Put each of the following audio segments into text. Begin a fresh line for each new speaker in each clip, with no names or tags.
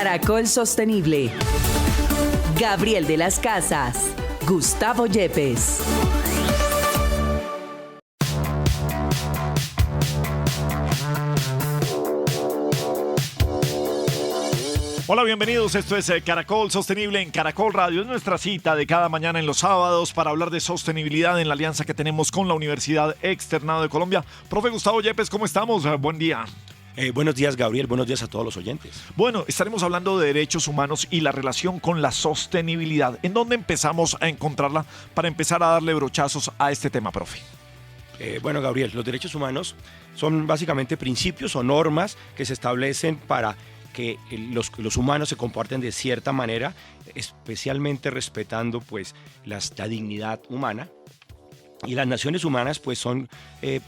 Caracol Sostenible. Gabriel de las Casas, Gustavo Yepes.
Hola, bienvenidos. Esto es Caracol Sostenible en Caracol Radio. Es nuestra cita de cada mañana en los sábados para hablar de sostenibilidad en la alianza que tenemos con la Universidad Externado de Colombia. Profe Gustavo Yepes, ¿cómo estamos? Buen día.
Buenos días, Gabriel. Buenos días a todos los oyentes.
Bueno, estaremos hablando de derechos humanos y la relación con la sostenibilidad. ¿En dónde empezamos a encontrarla para empezar a darle brochazos a este tema, profe?
Bueno, Gabriel, los derechos humanos son básicamente principios o normas que se establecen para que los humanos se comporten de cierta manera, especialmente respetando pues la dignidad humana. Y las naciones humanas pues son,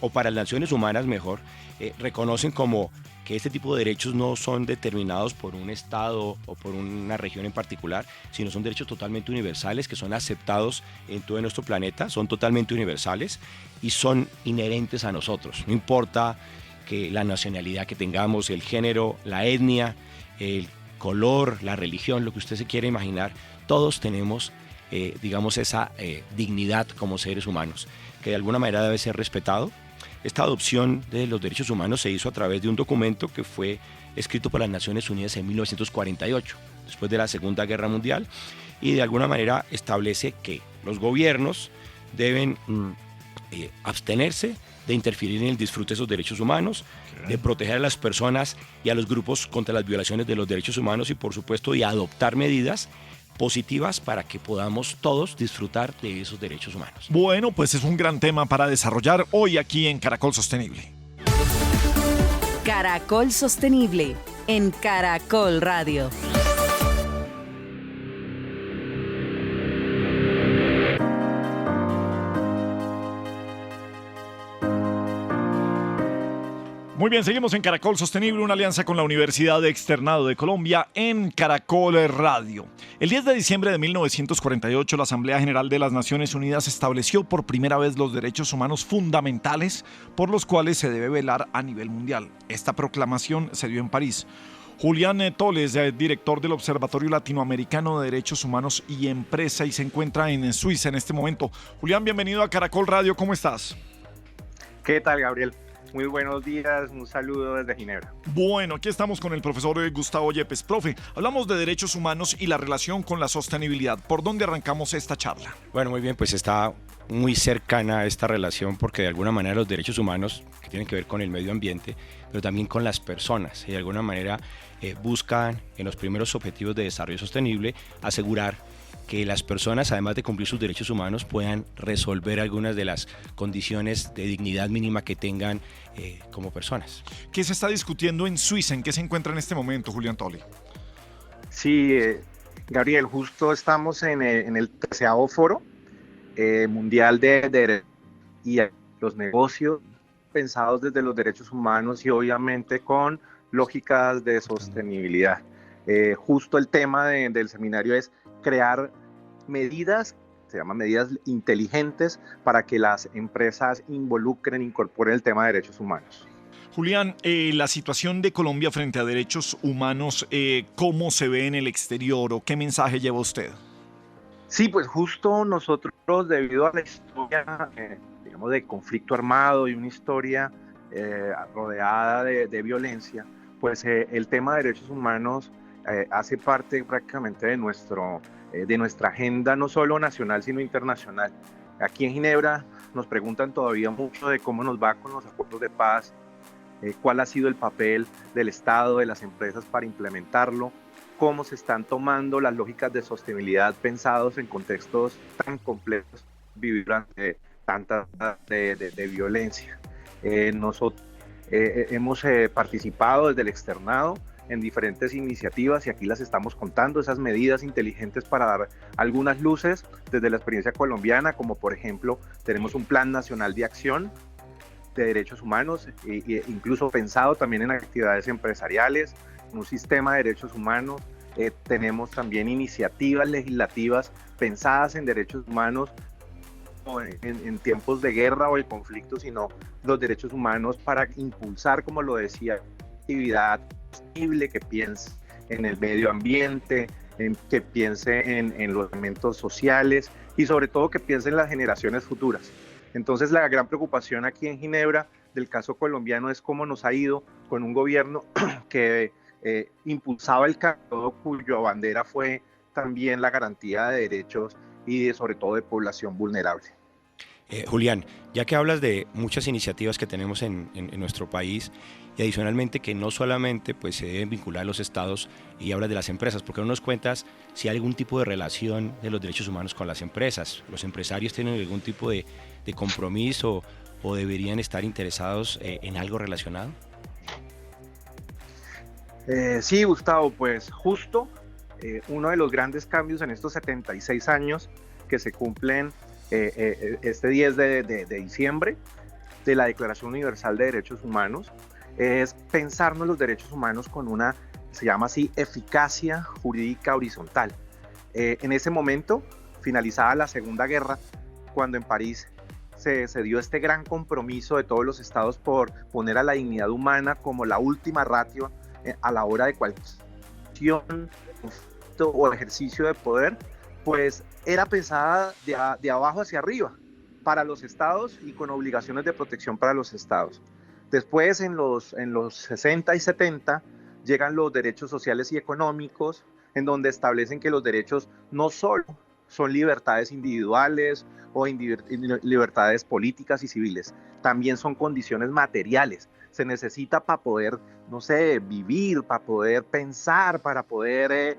o para las naciones humanas mejor, reconocen como que este tipo de derechos no son determinados por un estado o por una región en particular, sino son derechos totalmente universales que son aceptados en todo nuestro planeta, son totalmente universales y son inherentes a nosotros. No importa que la nacionalidad que tengamos, el género, la etnia, el color, la religión, lo que usted se quiera imaginar, todos tenemos digamos esa dignidad como seres humanos, que de alguna manera debe ser respetado. Esta adopción de los derechos humanos se hizo a través de un documento que fue escrito por las Naciones Unidas en 1948, después de la Segunda Guerra Mundial, y de alguna manera establece que los gobiernos deben abstenerse de interferir en el disfrute de esos derechos humanos, de proteger a las personas y a los grupos contra las violaciones de los derechos humanos y por supuesto de adoptar medidas positivas para que podamos todos disfrutar de esos derechos humanos.
Bueno, pues es un gran tema para desarrollar hoy aquí en Caracol Sostenible.
Caracol Sostenible en Caracol Radio.
Muy bien, seguimos en Caracol Sostenible, una alianza con la Universidad Externado de Colombia en Caracol Radio. El 10 de diciembre de 1948, la Asamblea General de las Naciones Unidas estableció por primera vez los derechos humanos fundamentales por los cuales se debe velar a nivel mundial. Esta proclamación se dio en París. Julián Toles, director del Observatorio Latinoamericano de Derechos Humanos y Empresa, y se encuentra en Suiza en este momento. Julián, bienvenido a Caracol Radio, ¿cómo estás?
¿Qué tal, Gabriel? Muy buenos días, un saludo desde Ginebra.
Bueno, aquí estamos con el profesor Gustavo Yepes. Profe, hablamos de derechos humanos y la relación con la sostenibilidad. ¿Por dónde arrancamos esta charla?
Bueno, muy bien, pues está muy cercana a esta relación porque de alguna manera los derechos humanos, que tienen que ver con el medio ambiente, pero también con las personas, y de alguna manera buscan en los primeros objetivos de desarrollo sostenible asegurar que las personas, además de cumplir sus derechos humanos, puedan resolver algunas de las condiciones de dignidad mínima que tengan como personas.
¿Qué se está discutiendo en Suiza? ¿En qué se encuentra en este momento, Julián Tolle?
Sí, Gabriel, justo estamos en el 13º Foro Mundial de y los negocios pensados desde los derechos humanos y obviamente con lógicas de sostenibilidad. Justo el tema del seminario es crear medidas, se llaman medidas inteligentes para que las empresas incorporen el tema de derechos humanos.
Julián, la situación de Colombia frente a derechos humanos, ¿cómo se ve en el exterior o qué mensaje lleva usted?
Sí, pues justo nosotros, debido a la historia, digamos, de conflicto armado y una historia rodeada de violencia, pues el tema de derechos humanos hace parte prácticamente de nuestra agenda, no solo nacional, sino internacional. Aquí en Ginebra nos preguntan todavía mucho de cómo nos va con los acuerdos de paz, cuál ha sido el papel del Estado, de las empresas para implementarlo, cómo se están tomando las lógicas de sostenibilidad pensados en contextos tan complejos vivir durante tanta de violencia. Nosotros hemos participado desde el externado en diferentes iniciativas y aquí las estamos contando, esas medidas inteligentes para dar algunas luces desde la experiencia colombiana, como por ejemplo tenemos un Plan Nacional de Acción de Derechos Humanos, incluso pensado también en actividades empresariales, un sistema de derechos humanos. Tenemos también iniciativas legislativas pensadas en derechos humanos en tiempos de guerra o de conflicto, sino los derechos humanos para impulsar, como lo decía, actividad posible que piense en el medio ambiente, que piense en los elementos sociales y sobre todo que piense en las generaciones futuras. Entonces la gran preocupación aquí en Ginebra del caso colombiano es cómo nos ha ido con un gobierno que impulsaba el cambio, cuya bandera fue también la garantía de derechos y sobre todo de población vulnerable.
Julián, ya que hablas de muchas iniciativas que tenemos en nuestro país y adicionalmente que no solamente pues, se deben vincular a los estados y hablas de las empresas, ¿por qué no nos cuentas si hay algún tipo de relación de los derechos humanos con las empresas? ¿Los empresarios tienen algún tipo de compromiso o deberían estar interesados en algo relacionado?
Sí, Gustavo, pues justo uno de los grandes cambios en estos 76 años que se cumplen este 10 de diciembre de la Declaración Universal de Derechos Humanos es pensarnos los derechos humanos con una, se llama así, eficacia jurídica horizontal. En ese momento, finalizada la Segunda Guerra, cuando en París se dio este gran compromiso de todos los estados por poner a la dignidad humana como la última ratio a la hora de cualquier acción o ejercicio de poder, pues era pensada de abajo hacia arriba para los estados y con obligaciones de protección para los estados. Después, en los 60 y 70, llegan los derechos sociales y económicos, en donde establecen que los derechos no solo son libertades individuales o libertades políticas y civiles, también son condiciones materiales. Se necesita para poder, no sé, vivir, para poder pensar, para poder,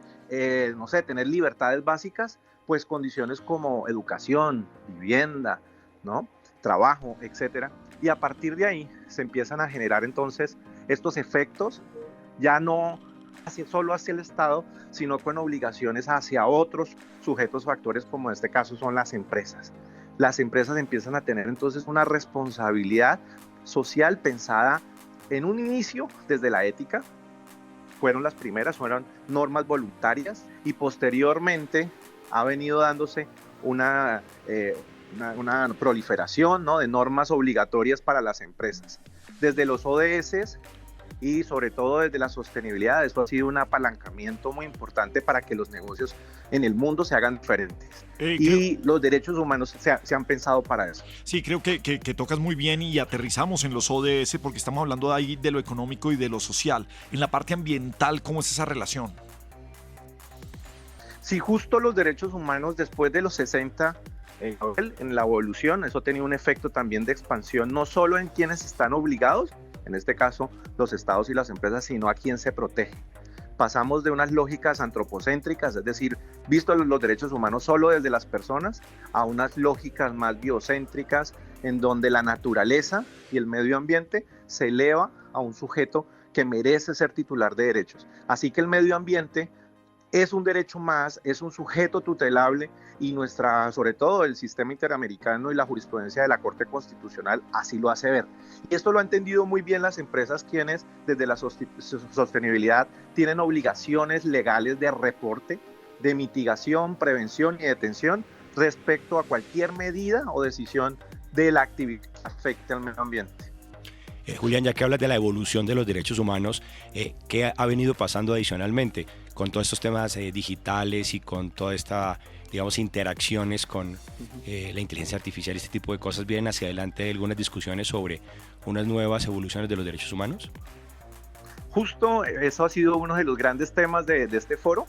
no sé, tener libertades básicas, pues condiciones como educación, vivienda, ¿no? Trabajo, etcétera. Y a partir de ahí se empiezan a generar entonces estos efectos, ya no solo hacia el Estado, sino con obligaciones hacia otros sujetos factores, como en este caso son las empresas. Las empresas empiezan a tener entonces una responsabilidad social pensada en un inicio desde la ética, fueron las primeras, fueron normas voluntarias y posteriormente ha venido dándose una proliferación, ¿no?, de normas obligatorias para las empresas. Desde los ODS y sobre todo desde la sostenibilidad, eso ha sido un apalancamiento muy importante para que los negocios en el mundo se hagan diferentes. Y los derechos humanos se han pensado para eso.
Sí, creo que tocas muy bien y aterrizamos en los ODS porque estamos hablando de ahí de lo económico y de lo social. En la parte ambiental, ¿cómo es esa relación?
Sí, justo los derechos humanos después de los 60, en la evolución, eso tenía un efecto también de expansión, no solo en quienes están obligados, en este caso los estados y las empresas, sino a quien se protege. Pasamos de unas lógicas antropocéntricas, es decir, visto los derechos humanos solo desde las personas, a unas lógicas más biocéntricas, en donde la naturaleza y el medio ambiente se eleva a un sujeto que merece ser titular de derechos. Así que el medio ambiente es un derecho más, es un sujeto tutelable y sobre todo el sistema interamericano y la jurisprudencia de la Corte Constitucional así lo hace ver. Y esto lo han entendido muy bien las empresas, quienes desde la sostenibilidad tienen obligaciones legales de reporte, de mitigación, prevención y detención respecto a cualquier medida o decisión de la actividad que afecte al medio ambiente.
Julián, ya que hablas de la evolución de los derechos humanos, ¿qué ha venido pasando adicionalmente con todos estos temas digitales y con toda esta, digamos, interacciones con la inteligencia artificial y este tipo de cosas? ¿Vienen hacia adelante algunas discusiones sobre unas nuevas evoluciones de los derechos humanos?
Justo eso ha sido uno de los grandes temas de este foro.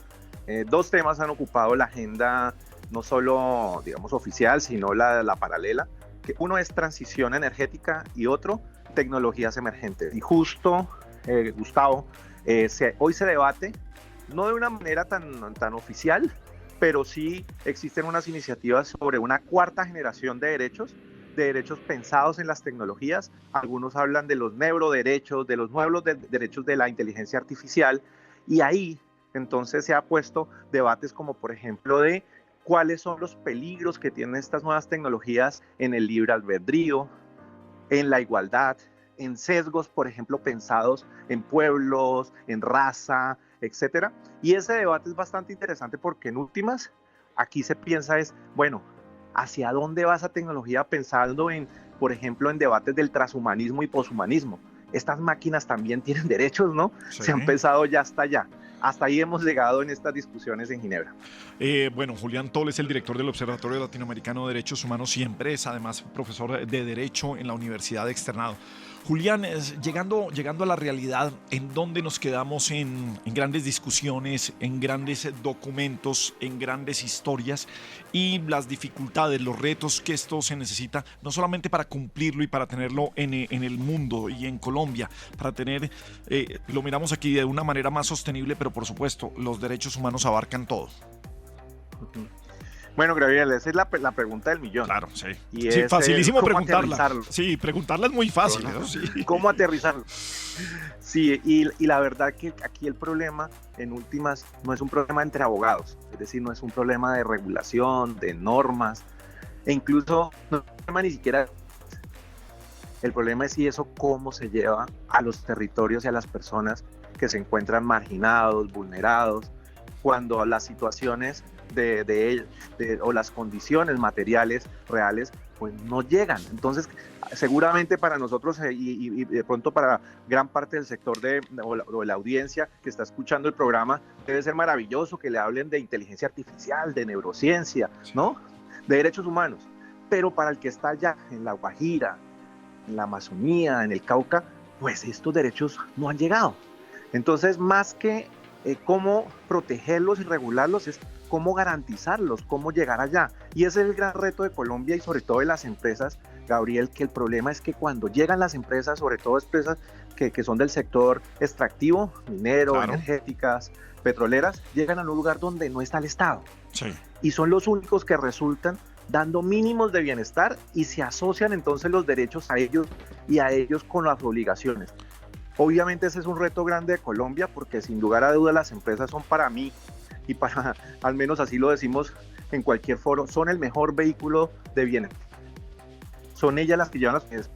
Dos temas han ocupado la agenda, no solo, digamos, oficial, sino la paralela. Que uno es transición energética y otro, tecnologías emergentes. Y justo, Gustavo, hoy se debate, no de una manera tan oficial, pero sí existen unas iniciativas sobre una cuarta generación de derechos pensados en las tecnologías. Algunos hablan de los neuroderechos, de los nuevos derechos de la inteligencia artificial, y ahí entonces se ha puesto debates como por ejemplo de cuáles son los peligros que tienen estas nuevas tecnologías en el libre albedrío, en la igualdad, en sesgos, por ejemplo, pensados en pueblos, en raza, etcétera. Y ese debate es bastante interesante porque en últimas, aquí se piensa bueno, ¿hacia dónde va esa tecnología pensando por ejemplo, en debates del transhumanismo y poshumanismo? Estas máquinas también tienen derechos, ¿no? Sí. Se han pensado ya hasta allá. hasta ahí hemos llegado en estas discusiones en Ginebra.
Bueno, Julián Toll es el director del Observatorio Latinoamericano de Derechos Humanos y Empresa, además profesor de Derecho en la Universidad de Externado. Julián, llegando a la realidad, ¿en dónde nos quedamos en grandes discusiones, en grandes documentos, en grandes historias y las dificultades, los retos que esto se necesita, no solamente para cumplirlo y para tenerlo en el mundo y en Colombia, para tener, lo miramos aquí de una manera más sostenible, pero por supuesto, los derechos humanos abarcan todo?
Bueno, Gabriel, esa es la pregunta del millón.
Claro, sí.
Y
sí,
es,
facilísimo
¿cómo
preguntarla.
aterrizarlo?
Sí, preguntarla es muy fácil. ¿No? Sí.
¿Cómo aterrizarlo? Sí, y la verdad que aquí el problema, en últimas, no es un problema entre abogados, es decir, no es un problema de regulación, de normas, e incluso no es un problema ni siquiera. El problema es si eso cómo se lleva a los territorios y a las personas que se encuentran marginados, vulnerados, cuando las situaciones o las condiciones materiales reales pues no llegan. Entonces seguramente para nosotros y de pronto para gran parte del sector o la audiencia que está escuchando el programa, debe ser maravilloso que le hablen de inteligencia artificial, de neurociencia, ¿no? De derechos humanos, pero para el que está allá en La Guajira, en la Amazonía, en el Cauca, pues estos derechos no han llegado. Entonces, más que cómo protegerlos y regularlos, es cómo garantizarlos, cómo llegar allá. Y ese es el gran reto de Colombia y sobre todo de las empresas, Gabriel, que el problema es que cuando llegan las empresas, sobre todo empresas que son del sector extractivo, minero, claro, energéticas, petroleras, llegan a un lugar donde no está el Estado.
Sí.
Y son los únicos que resultan dando mínimos de bienestar y se asocian entonces los derechos a ellos y a ellos con las obligaciones. Obviamente ese es un reto grande de Colombia porque sin lugar a dudas las empresas son para mí y para, al menos así lo decimos en cualquier foro, son el mejor vehículo de bienestar. Son ellas las que llevan las cosas.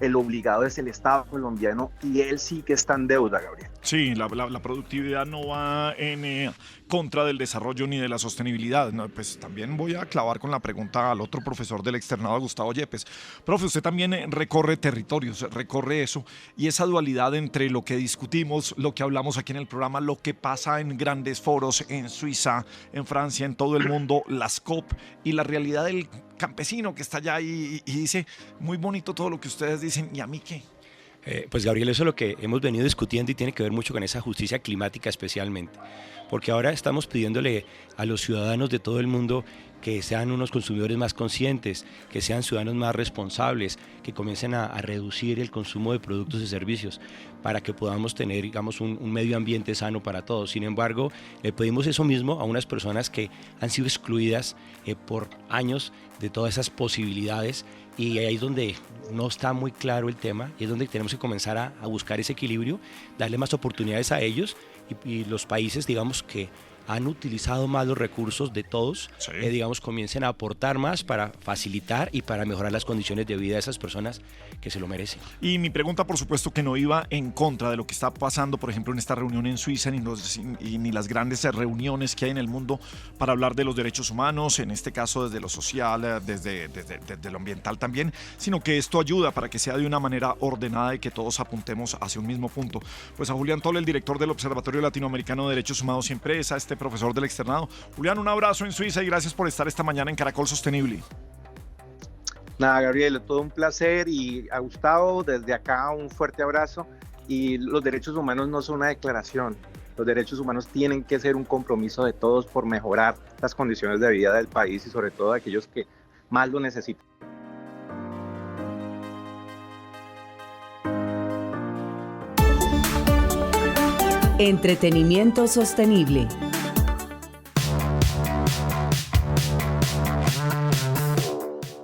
El obligado es el Estado colombiano y él sí que está en deuda, Gabriel.
Sí, la productividad no va en contra del desarrollo ni de la sostenibilidad. No, pues también voy a clavar con la pregunta al otro profesor del externado, Gustavo Yepes. Profe, usted también recorre territorios, recorre eso, y esa dualidad entre lo que discutimos, lo que hablamos aquí en el programa, lo que pasa en grandes foros en Suiza, en Francia, en todo el mundo, las COP, y la realidad del campesino que está allá y dice, muy bonito todo lo que ustedes dicen, ¿y a mí qué?
Pues Gabriel, eso es lo que hemos venido discutiendo y tiene que ver mucho con esa justicia climática especialmente, porque ahora estamos pidiéndole a los ciudadanos de todo el mundo que sean unos consumidores más conscientes, que sean ciudadanos más responsables, que comiencen a reducir el consumo de productos y servicios para que podamos tener, digamos, un medio ambiente sano para todos. Sin embargo, le pedimos eso mismo a unas personas que han sido excluidas por años de todas esas posibilidades, y ahí es donde no está muy claro el tema y es donde tenemos que comenzar a buscar ese equilibrio, darle más oportunidades a ellos y los países, digamos, que han utilizado más los recursos de todos, sí, digamos, comiencen a aportar más para facilitar y para mejorar las condiciones de vida de esas personas que se lo merecen.
Y mi pregunta, por supuesto, que no iba en contra de lo que está pasando, por ejemplo, en esta reunión en Suiza, ni las grandes reuniones que hay en el mundo para hablar de los derechos humanos, en este caso desde lo social, desde lo ambiental también, sino que esto ayuda para que sea de una manera ordenada y que todos apuntemos hacia un mismo punto. Pues a Julián Toll, el director del Observatorio Latinoamericano de Derechos Humanos y Empresa, profesor del externado. Julián, un abrazo en Suiza y gracias por estar esta mañana en Caracol Sostenible.
Nada, Gabriel, todo un placer, y a Gustavo, desde acá un fuerte abrazo. Y los derechos humanos no son una declaración, los derechos humanos tienen que ser un compromiso de todos por mejorar las condiciones de vida del país y sobre todo de aquellos que más lo necesitan.
Entretenimiento sostenible.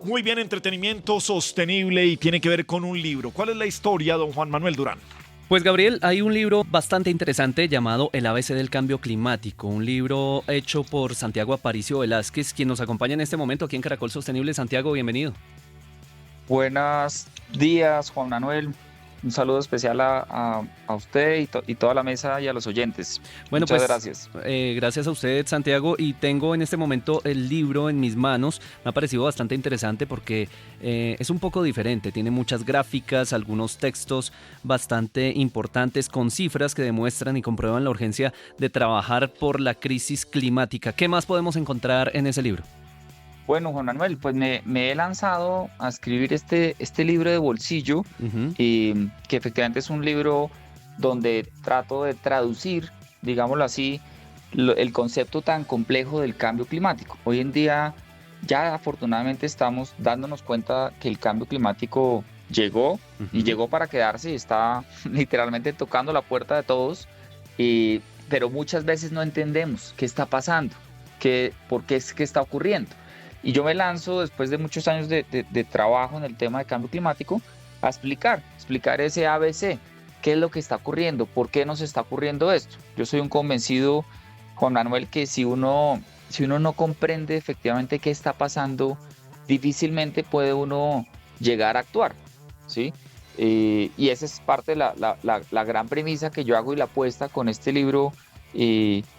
Muy bien, entretenimiento sostenible y tiene que ver con un libro. ¿Cuál es la historia, don Juan Manuel Durán?
Pues Gabriel, hay un libro bastante interesante llamado El ABC del Cambio Climático, un libro hecho por Santiago Aparicio Velázquez, quien nos acompaña en este momento aquí en Caracol Sostenible. Santiago, bienvenido.
Buenos días, Juan Manuel. Un saludo especial a usted y toda la mesa y a los oyentes.
Bueno,
Muchas
pues
gracias.
Gracias a usted, Santiago, y tengo en este momento el libro en mis manos. Me ha parecido bastante interesante porque es un poco diferente, tiene muchas gráficas, algunos textos bastante importantes con cifras que demuestran y comprueban la urgencia de trabajar por la crisis climática. ¿Qué más podemos encontrar en ese libro?
Bueno, Juan Manuel, pues me he lanzado a escribir este libro de bolsillo, que efectivamente es un libro donde trato de traducir, digámoslo así, el concepto tan complejo del cambio climático. Hoy en día ya afortunadamente estamos dándonos cuenta que el cambio climático llegó y llegó para quedarse y está literalmente tocando la puerta de todos, pero muchas veces no entendemos qué está pasando, por qué es que está ocurriendo. Y yo me lanzo, después de muchos años de trabajo en el tema de cambio climático, a explicar ese ABC, qué es lo que está ocurriendo, por qué nos está ocurriendo esto. Yo soy un convencido, Juan Manuel, que si uno no comprende efectivamente qué está pasando, difícilmente puede uno llegar a actuar, ¿sí? Y esa es parte de la gran premisa que yo hago y la apuesta con este libro,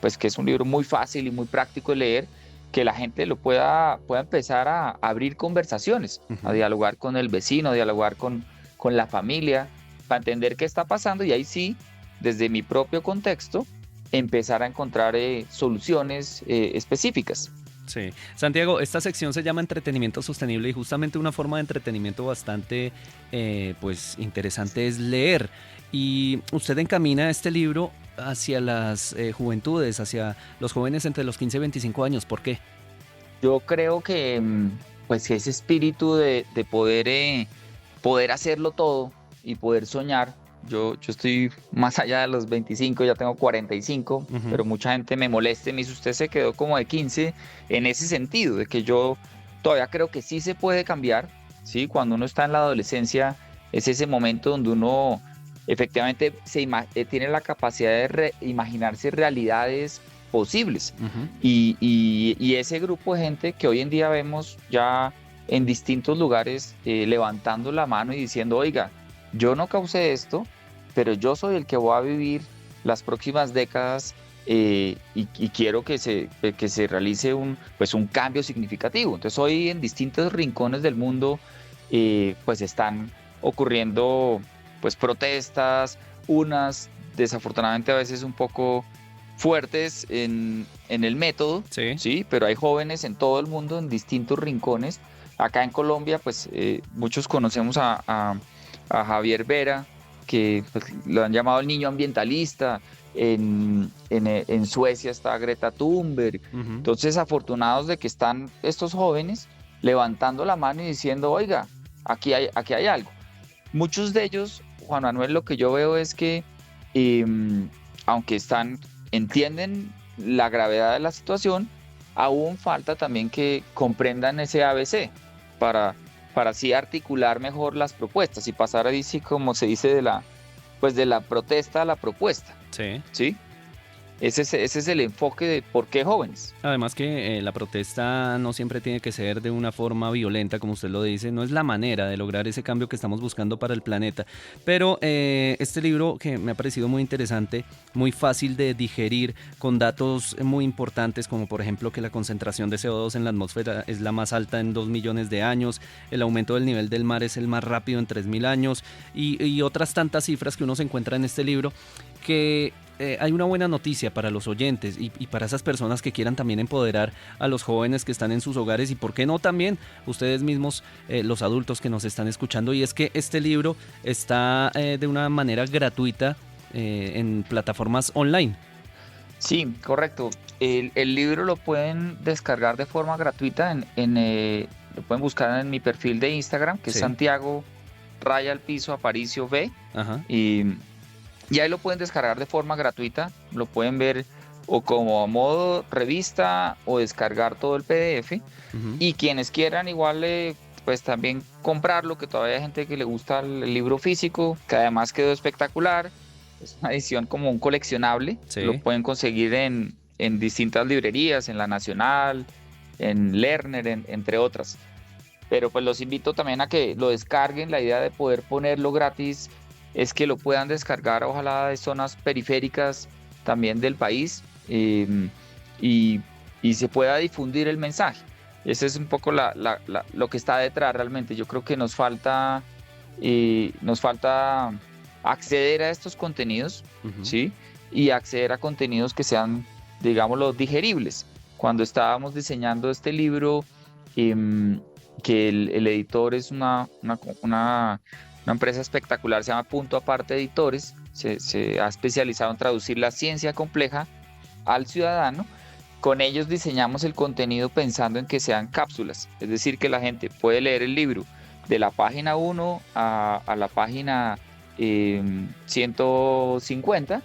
pues que es un libro muy fácil y muy práctico de leer, que la gente lo pueda empezar a abrir conversaciones, a dialogar con el vecino, a dialogar con la familia, para entender qué está pasando y ahí sí, desde mi propio contexto, empezar a encontrar soluciones específicas.
Sí. Santiago, esta sección se llama Entretenimiento Sostenible y justamente una forma de entretenimiento bastante pues interesante es leer. Y usted encamina este libro hacia las juventudes, hacia los jóvenes entre los 15 y 25 años. ¿Por qué?
Yo creo que pues ese espíritu de poder hacerlo todo y poder soñar. Yo estoy más allá de los 25, ya tengo 45, pero mucha gente me molesta y me dice, usted se quedó como de 15 en ese sentido, de que yo todavía creo que sí se puede cambiar, ¿sí? Cuando uno está en la adolescencia es ese momento donde uno efectivamente tiene la capacidad de imaginarse realidades posibles. Y ese grupo de gente que hoy en día vemos ya en distintos lugares levantando la mano y diciendo, oiga, yo no causé esto, pero yo soy el que voy a vivir las próximas décadas y quiero que se realice un cambio significativo. Entonces hoy en distintos rincones del mundo pues están ocurriendo pues protestas, unas desafortunadamente a veces un poco fuertes en el método, sí, pero hay jóvenes en todo el mundo en distintos rincones. Acá en Colombia pues muchos conocemos a Javier Vera, que pues, lo han llamado el niño ambientalista. En Suecia está Greta Thunberg. Entonces, afortunados de que están estos jóvenes levantando la mano y diciendo, oiga, aquí hay algo. Muchos de ellos, Juan Manuel, lo que yo veo es que aunque entienden la gravedad de la situación, aún falta también que comprendan ese ABC para así articular mejor las propuestas y pasar ahí sí, como se dice, de la protesta a la propuesta. ¿Sí? Ese es el enfoque de por qué jóvenes.
Además que la protesta no siempre tiene que ser de una forma violenta, como usted lo dice, no es la manera de lograr ese cambio que estamos buscando para el planeta. Pero este libro que me ha parecido muy interesante, muy fácil de digerir, con datos muy importantes, como por ejemplo que la concentración de CO2 en la atmósfera es la más alta en 2 millones de años, el aumento del nivel del mar es el más rápido en 3.000 años y otras tantas cifras que uno se encuentra en este libro que... hay una buena noticia para los oyentes y para esas personas que quieran también empoderar a los jóvenes que están en sus hogares y por qué no también ustedes mismos, los adultos que nos están escuchando, y es que este libro está de una manera gratuita en plataformas online.
Sí, correcto. El libro lo pueden descargar de forma gratuita, lo pueden buscar en mi perfil de Instagram, que es Santiago _Aparicio B. Y ahí lo pueden descargar de forma gratuita, lo pueden ver o como a modo revista o descargar todo el PDF. Y quienes quieran igual pues también comprarlo, que todavía hay gente que le gusta el libro físico, que además quedó espectacular. Es una edición como un coleccionable, lo pueden conseguir en distintas librerías, en La Nacional, en Lerner, entre otras. Pero pues los invito también a que lo descarguen, la idea de poder ponerlo gratis es que lo puedan descargar, ojalá de zonas periféricas también del país, y se pueda difundir el mensaje. Ese es un poco lo que está detrás realmente. Yo creo que nos falta acceder a estos contenidos, ¿sí? Y acceder a contenidos que sean, digámoslo, digeribles. Cuando estábamos diseñando este libro, que el editor es una empresa espectacular, se llama Punto Aparte Editores, se ha especializado en traducir la ciencia compleja al ciudadano. Con ellos diseñamos el contenido pensando en que sean cápsulas, es decir, que la gente puede leer el libro de la página 1 a la página 150,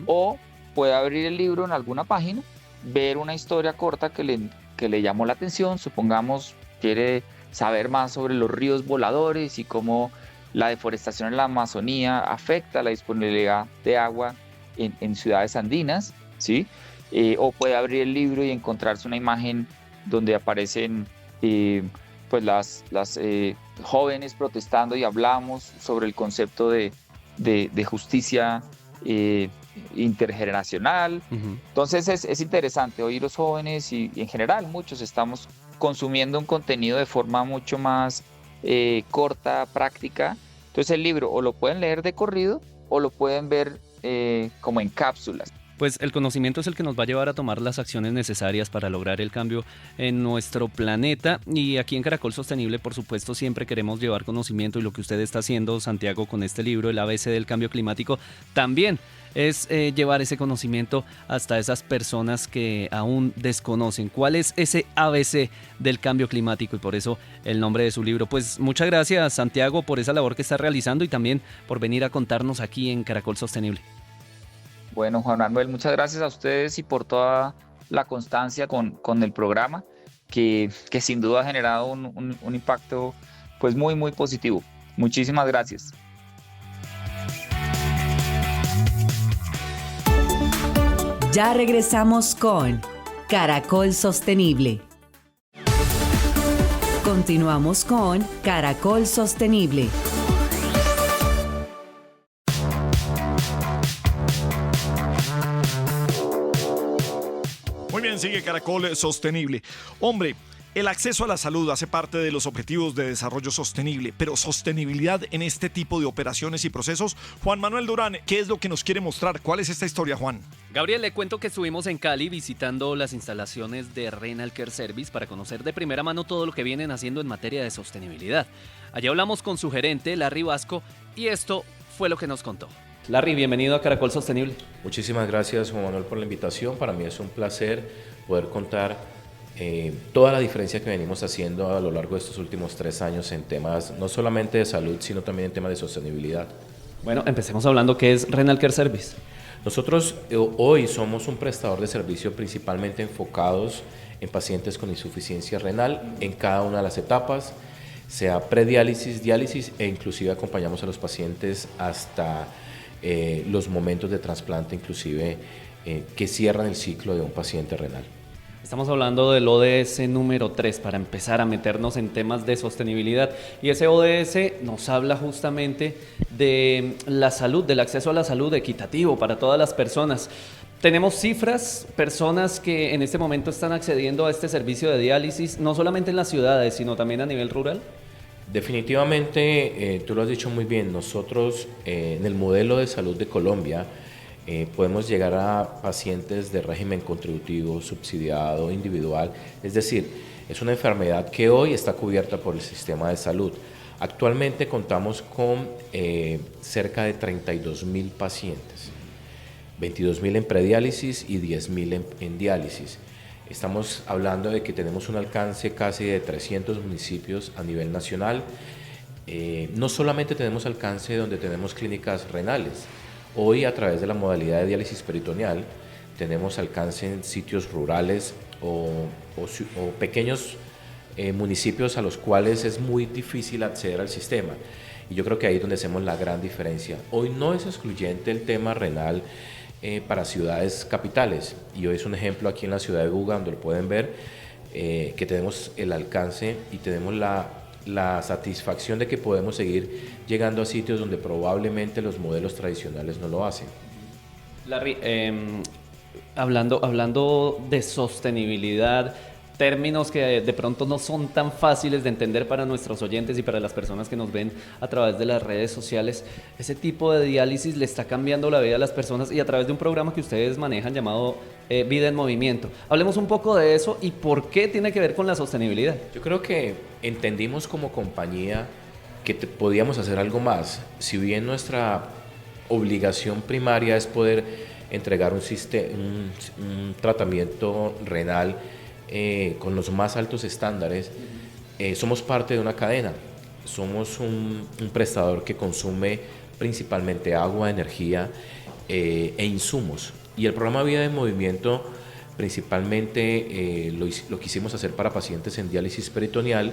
o puede abrir el libro en alguna página, ver una historia corta que le llamó la atención, supongamos quiere saber más sobre los ríos voladores y cómo la deforestación en la Amazonía afecta la disponibilidad de agua en ciudades andinas, ¿sí? O puede abrir el libro y encontrarse una imagen donde aparecen pues las jóvenes protestando, y hablamos sobre el concepto de justicia intergeneracional. Entonces es interesante. Hoy los jóvenes y en general muchos estamos consumiendo un contenido de forma mucho más corta, práctica. Entonces el libro o lo pueden leer de corrido o lo pueden ver como en cápsulas.
Pues el conocimiento es el que nos va a llevar a tomar las acciones necesarias para lograr el cambio en nuestro planeta, y aquí en Caracol Sostenible, por supuesto, siempre queremos llevar conocimiento, y lo que usted está haciendo, Santiago, con este libro, el ABC del cambio climático, también es llevar ese conocimiento hasta esas personas que aún desconocen cuál es ese ABC del cambio climático, y por eso el nombre de su libro. Pues muchas gracias, Santiago, por esa labor que está realizando y también por venir a contarnos aquí en Caracol Sostenible.
Bueno, Juan Manuel, muchas gracias a ustedes y por toda la constancia con el programa, que sin duda ha generado un impacto pues muy, muy positivo. Muchísimas gracias.
Ya regresamos con Caracol Sostenible. Continuamos con Caracol Sostenible.
Muy bien, sigue Caracol Sostenible. Hombre, el acceso a la salud hace parte de los objetivos de desarrollo sostenible, pero sostenibilidad en este tipo de operaciones y procesos. Juan Manuel Durán, ¿qué es lo que nos quiere mostrar? ¿Cuál es esta historia, Juan?
Gabriel, le cuento que estuvimos en Cali visitando las instalaciones de Renal Care Service para conocer de primera mano todo lo que vienen haciendo en materia de sostenibilidad. Allí hablamos con su gerente, Larry Vasco, y esto fue lo que nos contó. Larry, bienvenido a Caracol Sostenible.
Muchísimas gracias, Juan Manuel, por la invitación. Para mí es un placer poder contar toda la diferencia que venimos haciendo a lo largo de estos últimos 3 años en temas no solamente de salud, sino también en temas de sostenibilidad.
Bueno, empecemos hablando qué es Renal Care Service.
Nosotros hoy somos un prestador de servicio principalmente enfocados en pacientes con insuficiencia renal en cada una de las etapas, sea prediálisis, diálisis, e inclusive acompañamos a los pacientes hasta los momentos de trasplante, inclusive que cierran el ciclo de un paciente renal.
Estamos hablando del ODS número 3 para empezar a meternos en temas de sostenibilidad, y ese ODS nos habla justamente de la salud, del acceso a la salud equitativo para todas las personas. Tenemos cifras, personas que en este momento están accediendo a este servicio de diálisis, no solamente en las ciudades, sino también a nivel rural.
Definitivamente, tú lo has dicho muy bien, nosotros en el modelo de salud de Colombia podemos llegar a pacientes de régimen contributivo, subsidiado, individual, es decir, es una enfermedad que hoy está cubierta por el sistema de salud. Actualmente contamos con cerca de 32.000 pacientes, 22.000 en prediálisis y 10.000 en diálisis. Estamos hablando de que tenemos un alcance casi de 300 municipios a nivel nacional. No solamente tenemos alcance donde tenemos clínicas renales, hoy a través de la modalidad de diálisis peritoneal tenemos alcance en sitios rurales o pequeños municipios a los cuales es muy difícil acceder al sistema. Y yo creo que ahí es donde hacemos la gran diferencia. Hoy no es excluyente el tema renal para ciudades capitales, y hoy es un ejemplo aquí en la ciudad de Buga, donde lo pueden ver, que tenemos el alcance y tenemos la la satisfacción de que podemos seguir llegando a sitios donde probablemente los modelos tradicionales no lo hacen.
Larry, hablando de sostenibilidad, términos que de pronto no son tan fáciles de entender para nuestros oyentes y para las personas que nos ven a través de las redes sociales, ese tipo de diálisis le está cambiando la vida a las personas y a través de un programa que ustedes manejan llamado Vida en Movimiento. Hablemos un poco de eso y por qué tiene que ver con la sostenibilidad.
Yo creo que entendimos como compañía que podíamos hacer algo más. Si bien nuestra obligación primaria es poder entregar un tratamiento renal con los más altos estándares, somos parte de una cadena. Somos un prestador que consume principalmente agua, energía e insumos. Y el programa Vida en Movimiento principalmente lo quisimos hacer para pacientes en diálisis peritoneal,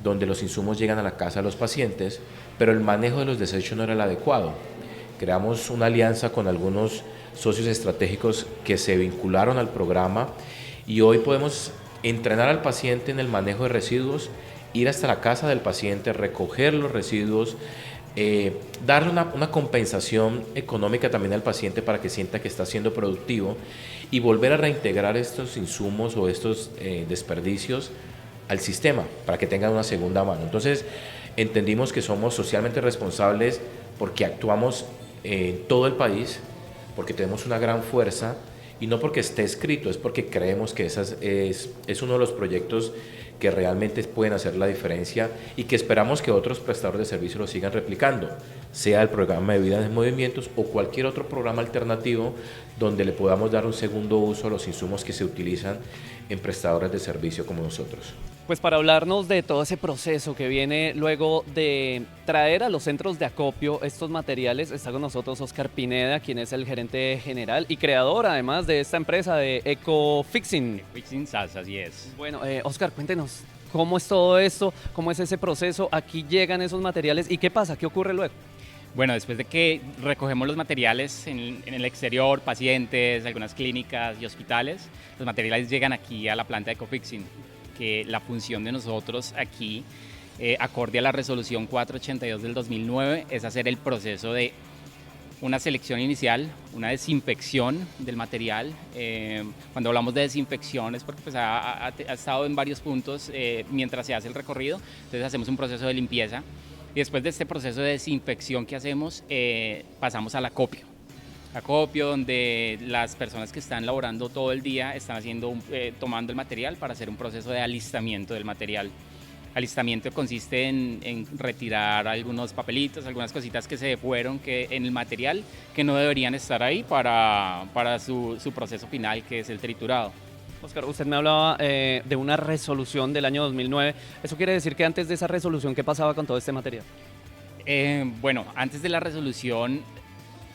donde los insumos llegan a la casa de los pacientes, pero el manejo de los desechos no era el adecuado. Creamos una alianza con algunos socios estratégicos que se vincularon al programa y hoy podemos entrenar al paciente en el manejo de residuos, ir hasta la casa del paciente, recoger los residuos, darle una compensación económica también al paciente para que sienta que está siendo productivo y volver a reintegrar estos insumos o estos desperdicios al sistema para que tengan una segunda mano. Entonces entendimos que somos socialmente responsables porque actuamos en todo el país, porque tenemos una gran fuerza y no porque esté escrito, es porque creemos que es uno de los proyectos que realmente pueden hacer la diferencia y que esperamos que otros prestadores de servicios lo sigan replicando, sea el programa de Vida en Movimientos o cualquier otro programa alternativo donde le podamos dar un segundo uso a los insumos que se utilizan en prestadores de servicio como nosotros.
Pues para hablarnos de todo ese proceso que viene luego de traer a los centros de acopio estos materiales, está con nosotros Oscar Pineda, quien es el gerente general y creador además de esta empresa de EcoFixing.
Fixing SAS, así es.
Bueno, Oscar, cuéntenos, ¿cómo es todo esto? ¿Cómo es ese proceso? Aquí llegan esos materiales y ¿qué pasa? ¿Qué ocurre luego?
Bueno, después de que recogemos los materiales en el exterior, pacientes, algunas clínicas y hospitales, los materiales llegan aquí a la planta de EcoFixing, que la función de nosotros aquí, acorde a la resolución 482 del 2009, es hacer el proceso de una selección inicial, una desinfección del material. Cuando hablamos de desinfección es porque pues, ha estado en varios puntos mientras se hace el recorrido, entonces hacemos un proceso de limpieza y después de este proceso de desinfección que hacemos, pasamos al acopio. Acopio donde las personas que están laborando todo el día están tomando el material para hacer un proceso de alistamiento del material. Alistamiento consiste en retirar algunos papelitos, algunas cositas que se fueron en el material que no deberían estar ahí para su proceso final, que es el triturado.
Oscar, usted me hablaba de una resolución del año 2009. ¿Eso quiere decir que antes de esa resolución, qué pasaba con todo este material?
Bueno, antes de la resolución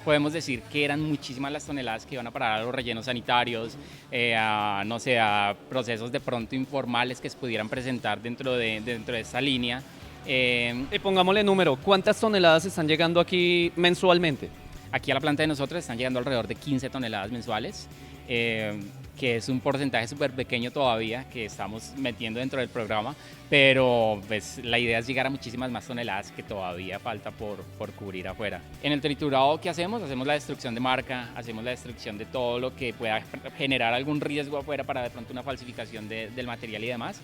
podemos decir que eran muchísimas las toneladas que iban a parar a los rellenos sanitarios, a procesos de pronto informales que se pudieran presentar dentro de esta línea.
Y pongámosle número, ¿cuántas toneladas están llegando aquí mensualmente?
Aquí a la planta de nosotros están llegando alrededor de 15 toneladas mensuales, que es un porcentaje súper pequeño todavía que estamos metiendo dentro del programa, pero pues, la idea es llegar a muchísimas más toneladas que todavía falta por cubrir afuera. En el triturado, ¿qué hacemos? Hacemos la destrucción de marca, hacemos la destrucción de todo lo que pueda generar algún riesgo afuera para de pronto una falsificación del material y demás.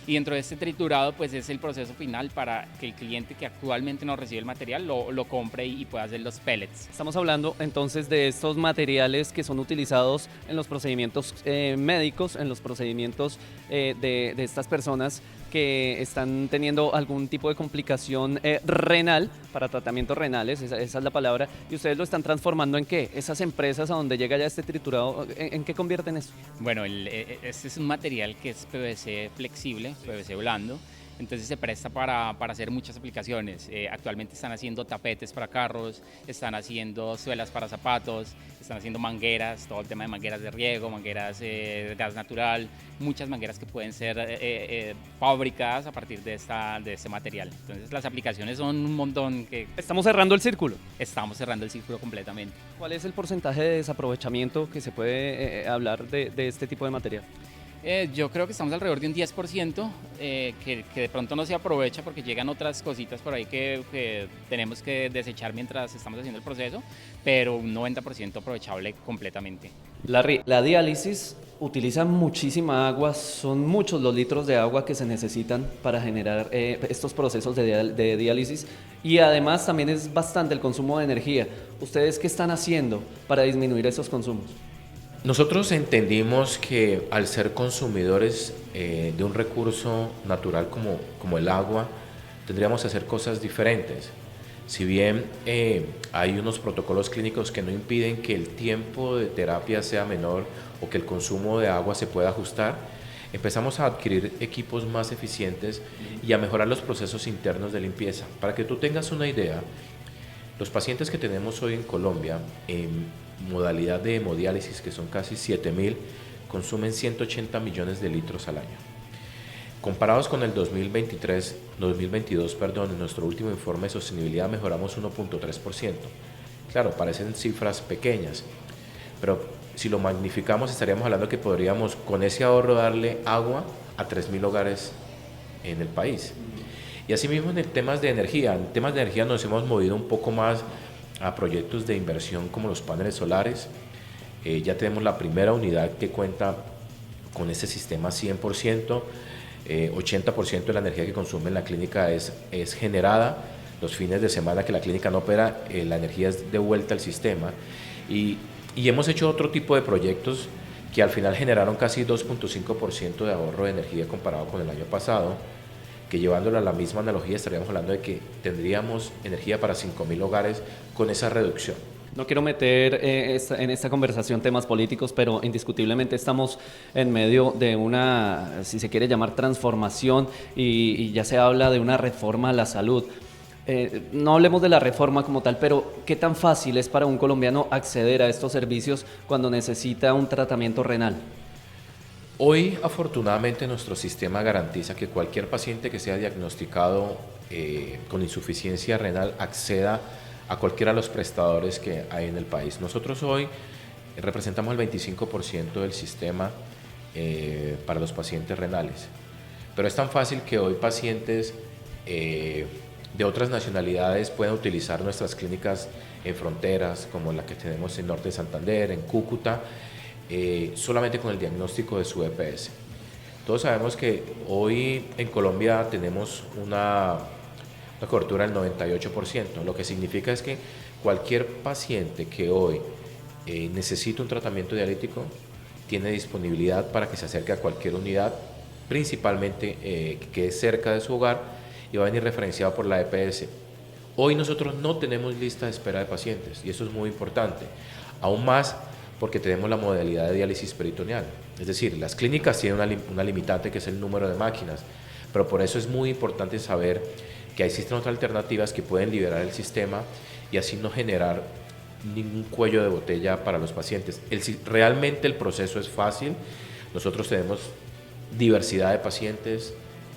Y dentro de este triturado pues es el proceso final para que el cliente que actualmente no recibe el material lo compre y pueda hacer los pellets.
Estamos hablando entonces de estos materiales que son utilizados en los procedimientos médicos, en los procedimientos de estas personas que están teniendo algún tipo de complicación renal, para tratamientos renales, esa es la palabra, y ustedes lo están transformando ¿en qué? Esas empresas a donde llega ya este triturado, ¿en qué convierten eso?
Bueno, este es un material que es PVC flexible, PVC blando, entonces se presta para hacer muchas aplicaciones. Actualmente están haciendo tapetes para carros, están haciendo suelas para zapatos, están haciendo mangueras, todo el tema de mangueras de riego, mangueras de gas natural, muchas mangueras que pueden ser fabricadas a partir de este material. Entonces las aplicaciones son un montón que...
Estamos cerrando el círculo.
Estamos cerrando el círculo completamente.
¿Cuál es el porcentaje de desaprovechamiento que se puede hablar de este tipo de material?
Yo creo que estamos alrededor de un 10% que de pronto no se aprovecha porque llegan otras cositas por ahí que tenemos que desechar mientras estamos haciendo el proceso, pero un 90% aprovechable completamente.
La diálisis utiliza muchísima agua, son muchos los litros de agua que se necesitan para generar estos procesos de diálisis y además también es bastante el consumo de energía. ¿Ustedes qué están haciendo para disminuir esos consumos?
Nosotros entendimos que al ser consumidores de un recurso natural como el agua, tendríamos que hacer cosas diferentes. Si bien hay unos protocolos clínicos que no impiden que el tiempo de terapia sea menor o que el consumo de agua se pueda ajustar, empezamos a adquirir equipos más eficientes y a mejorar los procesos internos de limpieza. Para que tú tengas una idea, los pacientes que tenemos hoy en Colombia, en modalidad de hemodiálisis, que son casi 7.000, consumen 180 millones de litros al año. Comparados con el 2022, en nuestro último informe de sostenibilidad mejoramos 1.3%. Claro, parecen cifras pequeñas, pero si lo magnificamos estaríamos hablando que podríamos con ese ahorro darle agua a 3.000 hogares en el país. Y asimismo en temas de energía, nos hemos movido un poco más a proyectos de inversión como los paneles solares. Ya tenemos la primera unidad que cuenta con este sistema 100%, 80% de la energía que consume en la clínica es generada. Los fines de semana que la clínica no opera, la energía es devuelta al sistema. Y hemos hecho otro tipo de proyectos que al final generaron casi 2.5% de ahorro de energía comparado con el año pasado, que llevándolo a la misma analogía estaríamos hablando de que tendríamos energía para 5.000 hogares con esa reducción.
No quiero meter en esta conversación temas políticos, pero indiscutiblemente estamos en medio de una, si se quiere llamar, transformación y ya se habla de una reforma a la salud. No hablemos de la reforma como tal, pero ¿qué tan fácil es para un colombiano acceder a estos servicios cuando necesita un tratamiento renal?
Hoy, afortunadamente, nuestro sistema garantiza que cualquier paciente que sea diagnosticado con insuficiencia renal acceda a cualquiera de los prestadores que hay en el país. Nosotros hoy representamos el 25% del sistema para los pacientes renales, pero es tan fácil que hoy pacientes de otras nacionalidades pueden utilizar nuestras clínicas en fronteras, como la que tenemos en Norte de Santander, en Cúcuta, solamente con el diagnóstico de su EPS. Todos sabemos que hoy en Colombia tenemos una cobertura del 98%, lo que significa es que cualquier paciente que hoy necesita un tratamiento dialítico tiene disponibilidad para que se acerque a cualquier unidad, principalmente que quede cerca de su hogar y va a venir referenciado por la EPS. Hoy nosotros no tenemos lista de espera de pacientes y eso es muy importante, aún más porque tenemos la modalidad de diálisis peritoneal. Es decir, las clínicas tienen una limitante que es el número de máquinas, pero por eso es muy importante saber que existen otras alternativas que pueden liberar el sistema y así no generar ningún cuello de botella para los pacientes. Realmente el proceso es fácil. Nosotros tenemos diversidad de pacientes,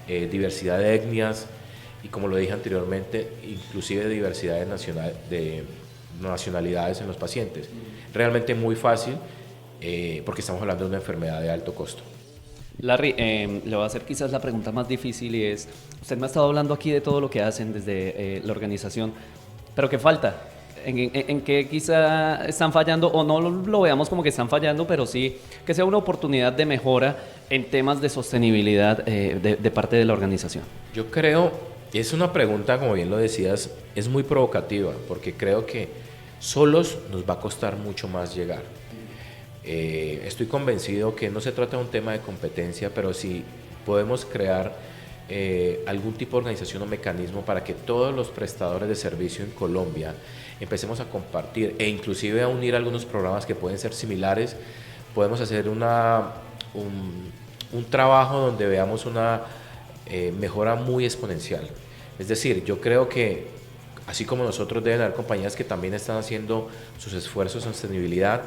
diversidad de etnias y, como lo dije anteriormente, inclusive diversidad de nacionalidades en los pacientes. Realmente muy fácil porque estamos hablando de una enfermedad de alto costo.
Larry, le voy a hacer quizás la pregunta más difícil y es, usted me ha estado hablando aquí de todo lo que hacen desde la organización, pero ¿qué falta? ¿En qué quizá están fallando? O no lo veamos como que están fallando, pero sí que sea una oportunidad de mejora en temas de sostenibilidad de parte de la organización.
Yo creo, es una pregunta, como bien lo decías, es muy provocativa, porque creo que solos nos va a costar mucho más llegar. Estoy convencido que no se trata de un tema de competencia, pero sí podemos crear algún tipo de organización o mecanismo para que todos los prestadores de servicio en Colombia empecemos a compartir e inclusive a unir algunos programas que pueden ser similares. Podemos hacer un trabajo donde veamos una mejora muy exponencial. Es decir, yo creo que así como nosotros, deben haber compañías que también están haciendo sus esfuerzos en sostenibilidad,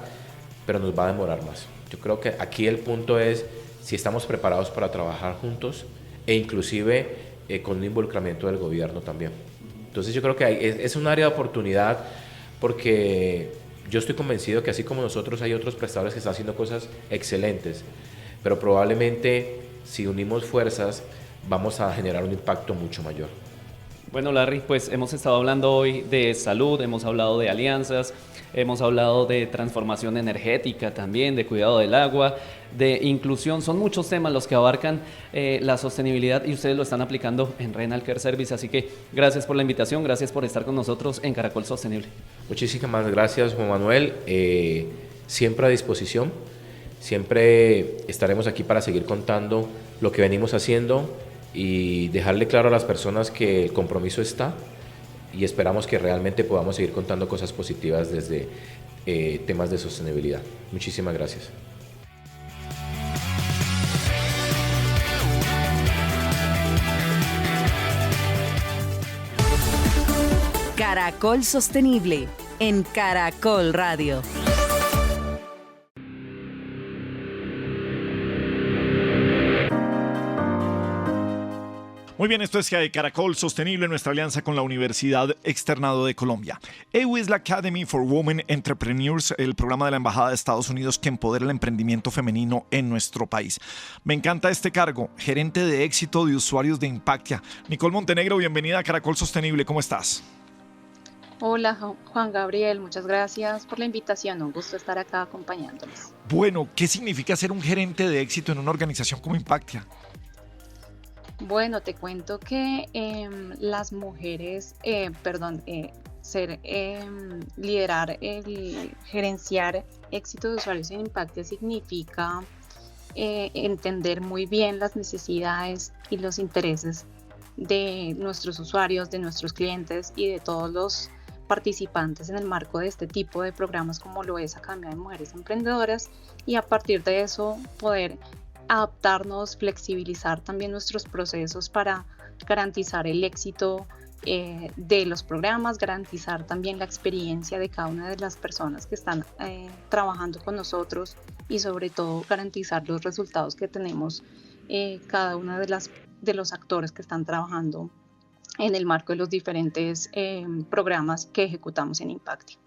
pero nos va a demorar más. Yo creo que aquí el punto es si estamos preparados para trabajar juntos e inclusive con un involucramiento del gobierno también. Entonces yo creo que es un área de oportunidad porque yo estoy convencido que así como nosotros hay otros prestadores que están haciendo cosas excelentes, pero probablemente si unimos fuerzas vamos a generar un impacto mucho mayor.
Bueno, Larry, pues hemos estado hablando hoy de salud, hemos hablado de alianzas, hemos hablado de transformación energética también, de cuidado del agua, de inclusión. Son muchos temas los que abarcan la sostenibilidad y ustedes lo están aplicando en Renal Care Service. Así que gracias por la invitación, gracias por estar con nosotros en Caracol Sostenible.
Muchísimas gracias, Juan Manuel. Siempre a disposición, siempre estaremos aquí para seguir contando lo que venimos haciendo y dejarle claro a las personas que el compromiso está y esperamos que realmente podamos seguir contando cosas positivas desde temas de sostenibilidad. Muchísimas gracias.
Caracol Sostenible en Caracol Radio.
Muy bien, esto es Caracol Sostenible, nuestra alianza con la Universidad Externado de Colombia. EU es la Academy for Women Entrepreneurs, el programa de la Embajada de Estados Unidos que empodera el emprendimiento femenino en nuestro país. Me encanta este cargo, gerente de éxito de usuarios de Impactia. Nicole Montenegro, bienvenida a Caracol Sostenible, ¿cómo estás?
Hola Juan Gabriel, muchas gracias por la invitación, un gusto estar acá acompañándoles.
Bueno, ¿qué significa ser un gerente de éxito en una organización como Impactia?
Bueno, te cuento que las mujeres, liderar, gerenciar éxito de usuarios en Impactia significa entender muy bien las necesidades y los intereses de nuestros usuarios, de nuestros clientes y de todos los participantes en el marco de este tipo de programas como lo es Academia de Mujeres Emprendedoras, y a partir de eso poder adaptarnos, flexibilizar también nuestros procesos para garantizar el éxito de los programas, garantizar también la experiencia de cada una de las personas que están trabajando con nosotros y sobre todo garantizar los resultados que tenemos cada uno de los actores que están trabajando en el marco de los diferentes programas que ejecutamos en Impactia.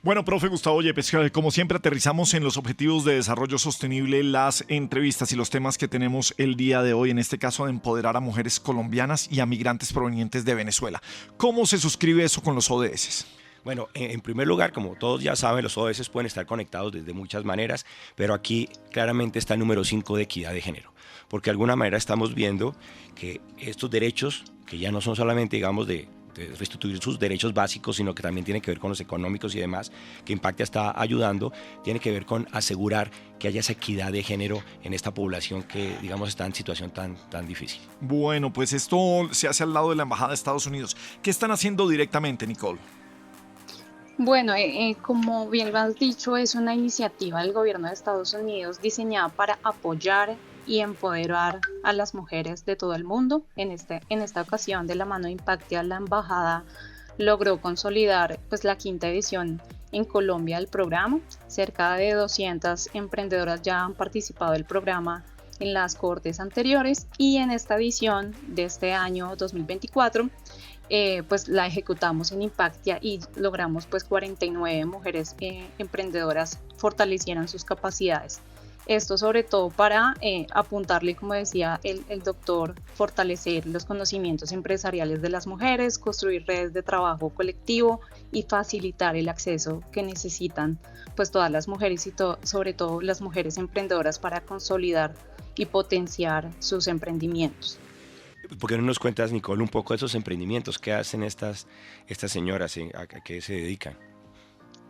Bueno, profe Gustavo Yepes, como siempre aterrizamos en los objetivos de desarrollo sostenible, las entrevistas y los temas que tenemos el día de hoy, en este caso de empoderar a mujeres colombianas y a migrantes provenientes de Venezuela. ¿Cómo se suscribe eso con los ODS?
Bueno, en primer lugar, como todos ya saben, los ODS pueden estar conectados desde muchas maneras, pero aquí claramente está el número 5 de equidad de género, porque de alguna manera estamos viendo que estos derechos, que ya no son solamente, digamos, de restituir sus derechos básicos, sino que también tiene que ver con los económicos y demás, que Impactia está ayudando, tiene que ver con asegurar que haya esa equidad de género en esta población que, digamos, está en situación tan difícil.
Bueno, pues esto se hace al lado de la Embajada de Estados Unidos. ¿Qué están haciendo directamente, Nicole?
Bueno, como bien lo has dicho, es una iniciativa del gobierno de Estados Unidos diseñada para apoyar y empoderar a las mujeres de todo el mundo. En esta ocasión, de la mano de Impactia, la embajada logró consolidar pues la 5ª edición en Colombia del programa. Cerca de 200 emprendedoras ya han participado del programa en las cohortes anteriores, y en esta edición de este año 2024 pues la ejecutamos en Impactia y logramos pues 49 mujeres emprendedoras fortalecieran sus capacidades. Esto sobre todo para apuntarle, como decía el doctor, fortalecer los conocimientos empresariales de las mujeres, construir redes de trabajo colectivo y facilitar el acceso que necesitan pues todas las mujeres y sobre todo las mujeres emprendedoras para consolidar y potenciar sus emprendimientos.
¿Por qué no nos cuentas, Nicole, un poco de esos emprendimientos? ¿Qué hacen estas señoras? ¿A qué se dedican?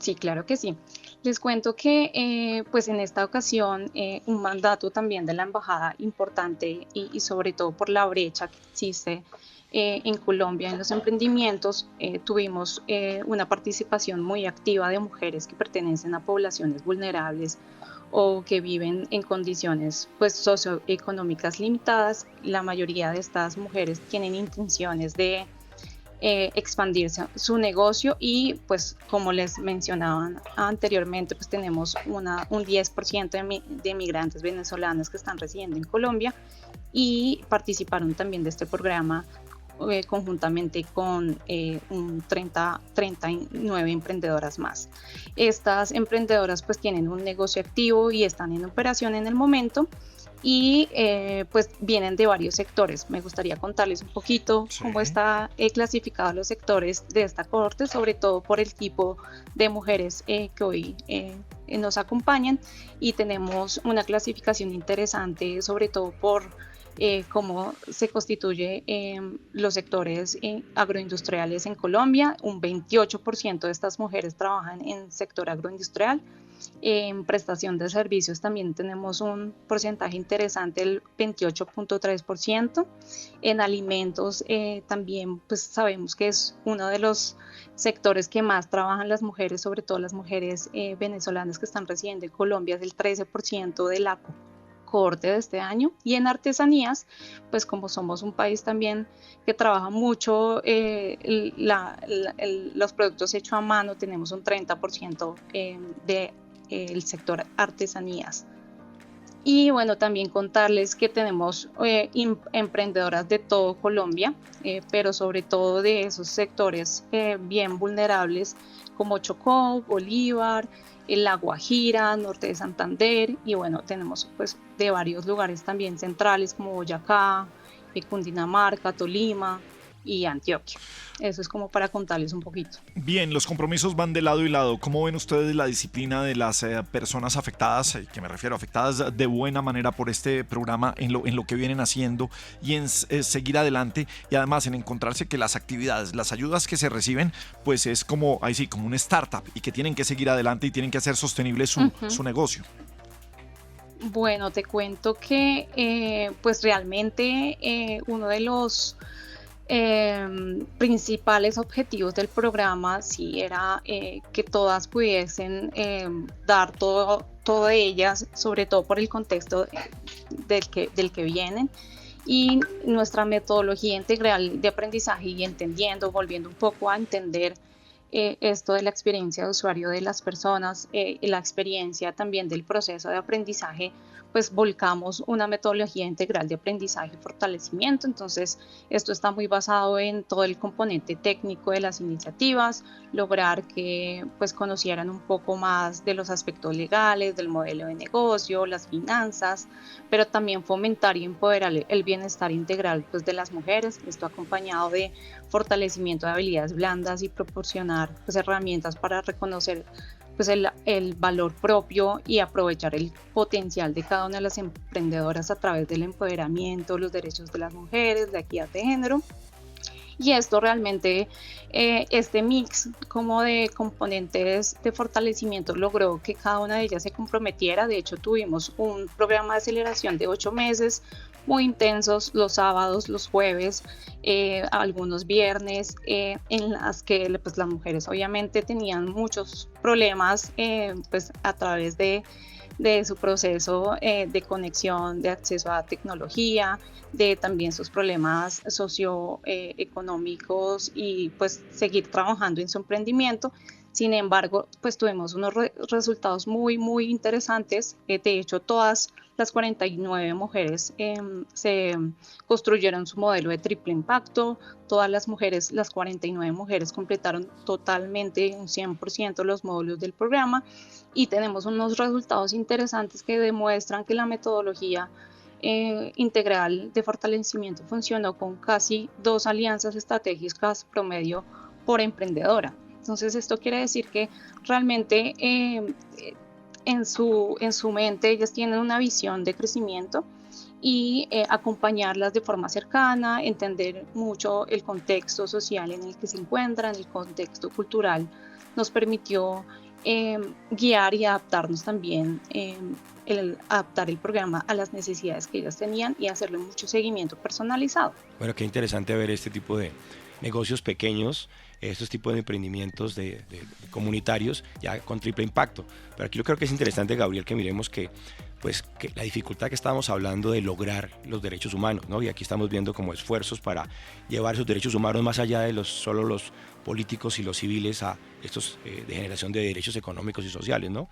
Sí, claro que sí. Les cuento que pues en esta ocasión un mandato también de la embajada importante y sobre todo por la brecha que existe en Colombia en los emprendimientos, tuvimos una participación muy activa de mujeres que pertenecen a poblaciones vulnerables o que viven en condiciones pues socioeconómicas limitadas. La mayoría de estas mujeres tienen intenciones de expandirse su negocio y pues como les mencionaban anteriormente, pues tenemos un 10% de migrantes venezolanas que están residiendo en Colombia y participaron también de este programa conjuntamente con 39 emprendedoras más. Estas emprendedoras pues tienen un negocio activo y están en operación en el momento, y pues vienen de varios sectores. Me gustaría contarles un poquito cómo está clasificados los sectores de esta cohorte, sobre todo por el tipo de mujeres que hoy nos acompañan, y tenemos una clasificación interesante sobre todo por cómo se constituye los sectores agroindustriales en Colombia. Un 28% de estas mujeres trabajan en sector agroindustrial. En prestación de servicios también tenemos un porcentaje interesante, el 28.3%. En alimentos también pues sabemos que es uno de los sectores que más trabajan las mujeres, sobre todo las mujeres venezolanas que están residiendo en Colombia, es el 13% de la cohorte de este año. Y en artesanías, pues como somos un país también que trabaja mucho los productos hechos a mano, tenemos un 30% del sector artesanías. Y bueno, también contarles que tenemos emprendedoras de todo Colombia, pero sobre todo de esos sectores bien vulnerables como Chocó, Bolívar, La Guajira, norte de Santander, y bueno, tenemos pues de varios lugares también centrales como Boyacá, Cundinamarca, Tolima y Antioquia. Eso es como para contarles un poquito.
Bien, los compromisos van de lado y lado. ¿Cómo ven ustedes la disciplina de las personas afectadas, que me refiero, afectadas de buena manera por este programa en lo que vienen haciendo y en seguir adelante, y además en encontrarse que las actividades, las ayudas que se reciben, pues es como, ahí sí, como una startup, y que tienen que seguir adelante y tienen que hacer sostenible su negocio?
Bueno, te cuento que pues realmente uno de los principales objetivos del programa sí era que todas pudiesen dar todo de ellas, sobre todo por el contexto del que vienen, y nuestra metodología integral de aprendizaje, y volviendo un poco a entender esto de la experiencia de usuario de las personas, la experiencia también del proceso de aprendizaje, pues volcamos una metodología integral de aprendizaje y fortalecimiento. Entonces, esto está muy basado en todo el componente técnico de las iniciativas, lograr que pues conocieran un poco más de los aspectos legales, del modelo de negocio, las finanzas, pero también fomentar y empoderar el bienestar integral pues de las mujeres, esto acompañado de fortalecimiento de habilidades blandas y proporcionar pues herramientas para reconocer pues el valor propio y aprovechar el potencial de cada una de las emprendedoras a través del empoderamiento, los derechos de las mujeres, la equidad de género. Y esto realmente, este mix como de componentes de fortalecimiento logró que cada una de ellas se comprometiera. De hecho, tuvimos un programa de aceleración de 8 meses, muy intensos, los sábados, los jueves, algunos viernes, en las que pues, las mujeres obviamente tenían muchos problemas pues, a través de su proceso de conexión, de acceso a tecnología, de también sus problemas socioeconómicos y pues seguir trabajando en su emprendimiento. Sin embargo, pues tuvimos unos resultados muy, muy interesantes. De hecho, todas las 49 mujeres se construyeron su modelo de triple impacto. Todas las mujeres, las 49 mujeres completaron totalmente un 100% los módulos del programa, y tenemos unos resultados interesantes que demuestran que la metodología integral de fortalecimiento funcionó con casi 2 alianzas estratégicas promedio por emprendedora. Entonces esto quiere decir que realmente en su mente ellas tienen una visión de crecimiento, y acompañarlas de forma cercana, entender mucho el contexto social en el que se encuentran, el contexto cultural, nos permitió guiar y adaptarnos también, adaptar el programa a las necesidades que ellas tenían y hacerle mucho seguimiento personalizado.
Bueno, qué interesante ver este tipo de negocios pequeños, estos tipos de emprendimientos de comunitarios ya con triple impacto. Pero aquí yo creo que es interesante, Gabriel, que miremos que la dificultad que estábamos hablando de lograr los derechos humanos, ¿no? Y aquí estamos viendo como esfuerzos para llevar esos derechos humanos más allá de solo los políticos y los civiles a estos de generación de derechos económicos y sociales, ¿no?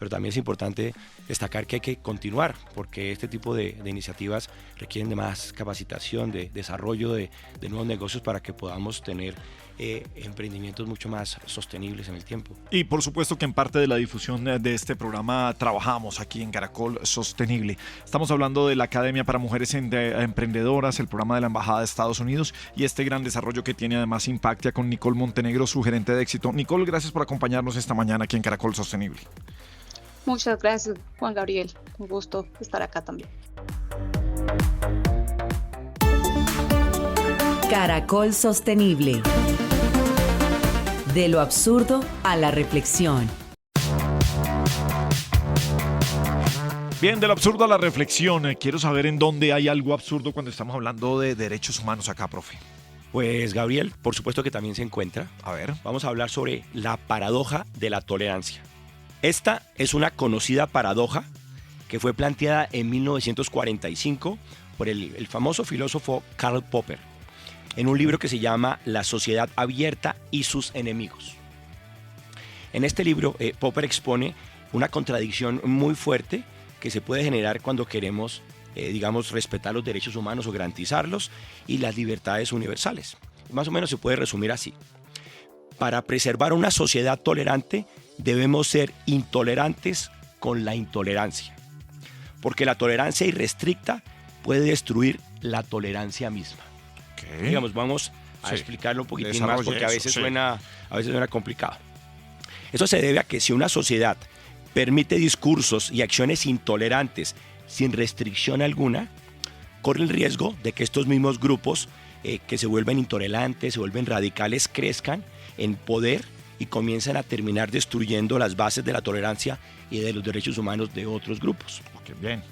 pero también es importante destacar que hay que continuar, porque este tipo de iniciativas requieren de más capacitación, de desarrollo de nuevos negocios para que podamos tener emprendimientos mucho más sostenibles en el tiempo.
Y por supuesto que en parte de la difusión de este programa trabajamos aquí en Caracol Sostenible. Estamos hablando de la Academia para Mujeres Emprendedoras, el programa de la Embajada de Estados Unidos y este gran desarrollo que tiene además Impactia con Nicole Montenegro, su gerente de éxito. Nicole, gracias por acompañarnos esta mañana aquí en Caracol Sostenible.
Muchas gracias, Juan Gabriel. Un gusto estar acá también.
Caracol Sostenible. De lo absurdo a la reflexión.
Bien, de lo absurdo a la reflexión. Quiero saber en dónde hay algo absurdo cuando estamos hablando de derechos humanos acá, profe.
Pues Gabriel, por supuesto que también se encuentra.
A ver.
Vamos a hablar sobre la paradoja de la tolerancia. Esta es una conocida paradoja que fue planteada en 1945 por el famoso filósofo Karl Popper en un libro que se llama La sociedad abierta y sus enemigos. En este libro, Popper expone una contradicción muy fuerte que se puede generar cuando queremos, respetar los derechos humanos o garantizarlos y las libertades universales. Más o menos se puede resumir así. Para preservar una sociedad tolerante, debemos ser intolerantes con la intolerancia, porque la tolerancia irrestricta puede destruir la tolerancia misma. Okay. Vamos a explicarlo un poquitín más porque a veces suena complicado. Eso se debe a que si una sociedad permite discursos y acciones intolerantes sin restricción alguna, corre el riesgo de que estos mismos grupos que se vuelven intolerantes, se vuelven radicales, crezcan en poder y comienzan a terminar destruyendo las bases de la tolerancia y de los derechos humanos de otros grupos.
Okay, bien.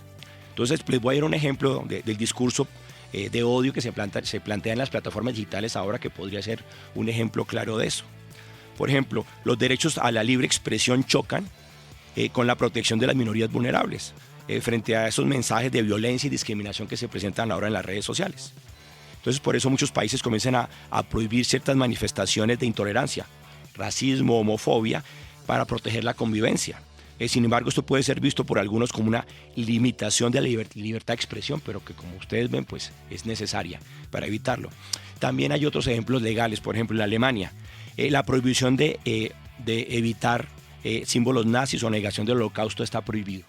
Entonces, les voy a dar un ejemplo del discurso de odio que se plantea en las plataformas digitales ahora, que podría ser un ejemplo claro de eso. Por ejemplo, los derechos a la libre expresión chocan con la protección de las minorías vulnerables frente a esos mensajes de violencia y discriminación que se presentan ahora en las redes sociales. Entonces, por eso muchos países comienzan a prohibir ciertas manifestaciones de intolerancia, racismo, homofobia, para proteger la convivencia. Sin embargo, esto puede ser visto por algunos como una limitación de la libertad de expresión, pero que, como ustedes ven, pues es necesaria para evitarlo. También hay otros ejemplos legales, por ejemplo, en Alemania, la prohibición de evitar símbolos nazis o negación del holocausto está prohibido.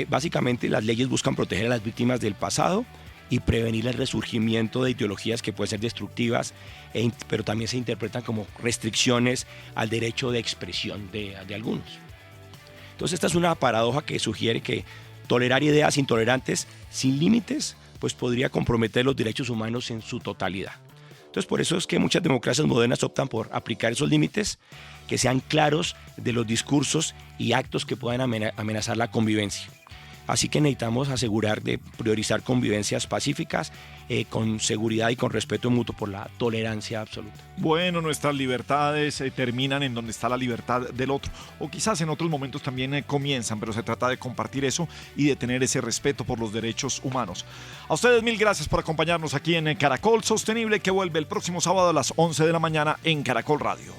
Básicamente, las leyes buscan proteger a las víctimas del pasado y prevenir el resurgimiento de ideologías que pueden ser destructivas, pero también se interpretan como restricciones al derecho de expresión de algunos. Entonces, esta es una paradoja que sugiere que tolerar ideas intolerantes sin límites pues podría comprometer los derechos humanos en su totalidad. Entonces, por eso es que muchas democracias modernas optan por aplicar esos límites que sean claros de los discursos y actos que puedan amenazar la convivencia. Así que necesitamos asegurar de priorizar convivencias pacíficas con seguridad y con respeto mutuo por la tolerancia absoluta.
Bueno, nuestras libertades terminan en donde está la libertad del otro, o quizás en otros momentos también comienzan, pero se trata de compartir eso y de tener ese respeto por los derechos humanos. A ustedes mil gracias por acompañarnos aquí en Caracol Sostenible, que vuelve el próximo sábado a las 11 de la mañana en Caracol Radio.